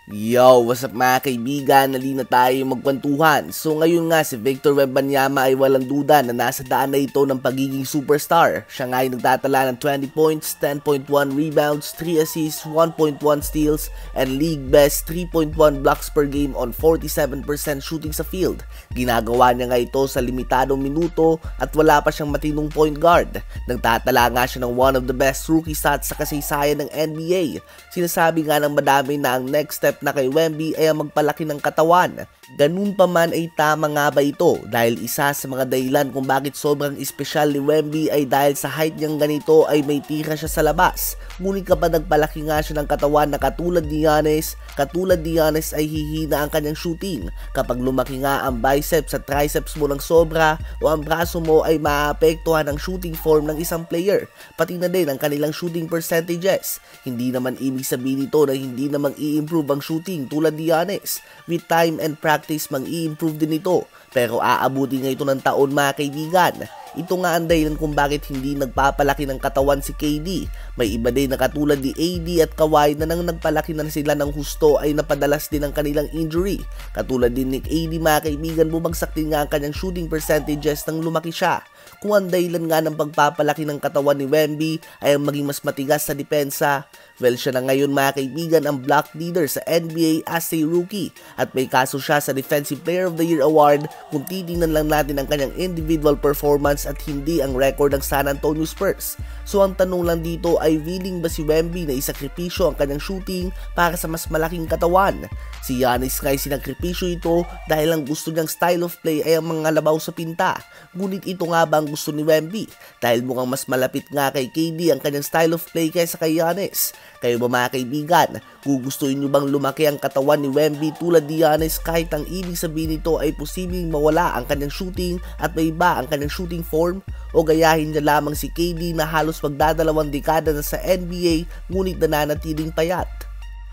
Yo, what's up mga kaibigan? Nalina tayo magkwentuhan. So ngayon nga si Victor Wembanyama ay walang duda na nasa daan na ito ng pagiging superstar. Siya nga ay nagtatala ng 20 points, 10.1 rebounds, 3 assists, 1.1 steals, and league best 3.1 blocks per game on 47% shooting sa field. Ginagawa niya nga ito sa limitadong minuto at wala pa siyang matinong point guard. Nagtatala nga siya ng one of the best rookie stats sa kasaysayan ng NBA. Sinasabi nga ng madami na ang next step na kay Wemby ay ang magpalaki ng katawan. Ganun pa man ay tama nga ba ito dahil isa sa mga dahilan kung bakit sobrang espesyal ni Wemby ay dahil sa height niyang ganito ay may tira siya sa labas. Ngunit kapag nagpalaki nga siya ng katawan na katulad ni Giannis ay hihina ang kanyang shooting. Kapag lumaki nga ang biceps at triceps mo ng sobra o ang braso mo ay maapektuhan ang shooting form ng isang player, pati na din ang kanilang shooting percentages. Hindi naman ibig sabihin nito na hindi naman i-improve ang shooting tulad ni Giannis. With time and practice mag-i-improve din ito, pero aabuti nga ito ng taon mga kaibigan. Ito nga ang dahilan kung bakit hindi nagpapalaki ng katawan si KD. May iba din na katulad ni AD at Kawhi na nang nagpalaki na sila ng husto ay napadalas din ang kanilang injury. Katulad din ni AD mga kaibigan, bumagsak din nga ang kanyang shooting percentages nang lumaki siya. Kung ang dahilan nga ng pagpapalaki ng katawan ni Wemby ay ang maging mas matigas sa depensa, well, siya na ngayon mga kaibigan ang block leader sa NBA as a rookie at may kaso siya sa Defensive Player of the Year award kung titingnan lang natin ang kanyang individual performance at hindi ang record ng San Antonio Spurs. So ang tanong lang dito ay willing ba si Wemby na isakripisyo ang kanyang shooting para sa mas malaking katawan? Si Giannis nga ay sinakripisyo ito dahil ang gusto niyang style of play ay ang mga labaw sa pinta. Ngunit ito nga ba ang gusto ni Wemby? Dahil mukhang mas malapit nga kay KD ang kanyang style of play kaysa kay Giannis. Kayo ba mga kaibigan, gugustuhin nyo bang lumaki ang katawan ni Wemby tulad ni Giannis kahit ang ibig sabihin nito ay posibleng mawala ang kanyang shooting at may iba ang kanyang shooting form? O gayahin niya lamang si KD na halos magdadalawang dekada na sa NBA ngunit nananatiling payat?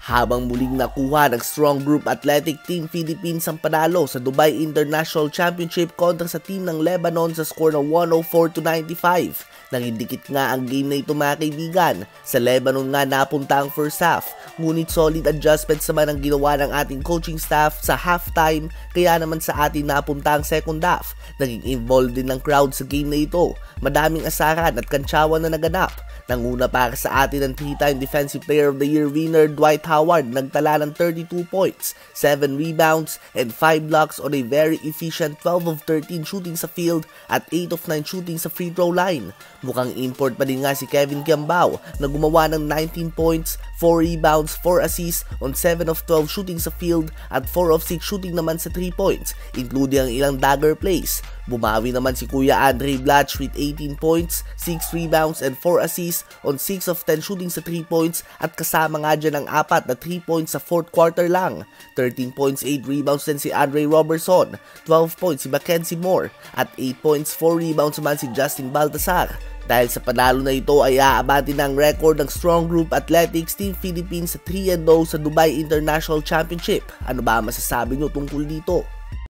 Habang muling nakuha ng Strong Group Athletic Team Philippines ang panalo sa Dubai International Championship kontra sa team ng Lebanon sa score na 104-95. Nangindikit nga ang game na ito mga kaibigan. Sa Lebanon nga napunta ang first half, ngunit solid adjustments naman ang ginawa ng ating coaching staff sa halftime, kaya naman sa atin napunta ang second half. Naging involved din ng crowd sa game na ito. Madaming asaran at kantsawan na naganap. Nanguna para sa atin ang 3-time Defensive Player of the Year winner Dwight Howard, nagtala ng 32 points, 7 rebounds, and 5 blocks on a very efficient 12 of 13 shooting sa field at 8 of 9 shooting sa free throw line. Mukhang import pa din nga si Kevin Kiambao na gumawa ng 19 points, 4 rebounds, 4 assists on 7 of 12 shooting sa field at 4 of 6 shooting naman sa 3 points, including ang ilang dagger plays. Bumawi naman si Kuya Andre Blatch with 18 points, 6 rebounds, and 4 assists on 6 of 10 shooting sa 3 points at kasama nga dyan ang 4 na 3 points sa 4th quarter lang. 13 points, 8 rebounds din si Andre Robertson, 12 points si Mackenzie Moore, at 8 points, 4 rebounds naman si Justin Baltazar. Dahil sa panalo na ito ay aabati ng record ng Strong Group Athletics Team Philippines sa 3-0 sa Dubai International Championship. Ano ba masasabi nyo tungkol dito?